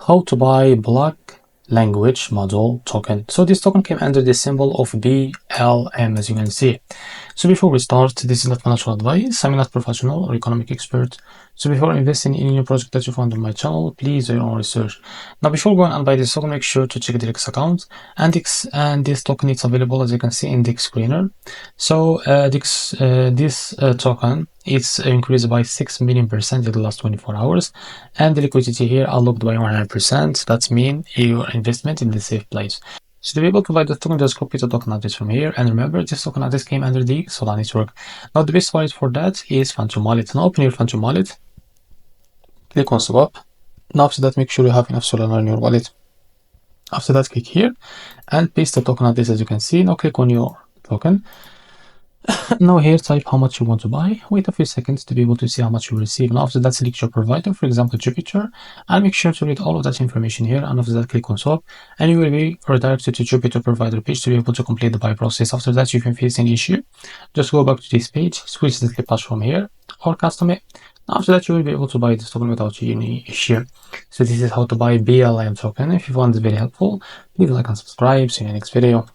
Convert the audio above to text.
How to buy block language model token. So this token came under the symbol of BLM, as you can see. So before we start, this is not financial advice. I'm not professional or economic expert. So before investing in any project that you find on my channel, please do your own research. Now, before going and buy this token, make sure to check the X account. And this token is available, as you can see, in the screener. So this token it's increased by 6 million% in the last 24 hours, and the liquidity here unlocked by 100%. That means your investment in the safe place. So to be able to buy the token, just copy the token address from here, and remember this token address came under the Solana network. Now the best wallet for that is Phantom Wallet. Now open your Phantom Wallet, click on swap. Now after that, make sure you have enough Solana in your wallet. After that, click here and paste the token address, as you can see. Now click on your token. Now here, type how much you want to buy. Wait a few seconds to be able to see how much you receive. Now after that, select your provider, for example Jupiter, and make sure to read all of that information here. And after that, click on swap, and you will be redirected to Jupiter provider page to be able to complete the buy process. After that, if you face any issue, just go back to this page, switch the clip path from here, or custom it. After that, you will be able to buy this token without any issue. So this is how to buy BLM token. If you found this very helpful, please like and subscribe. See you in the next video.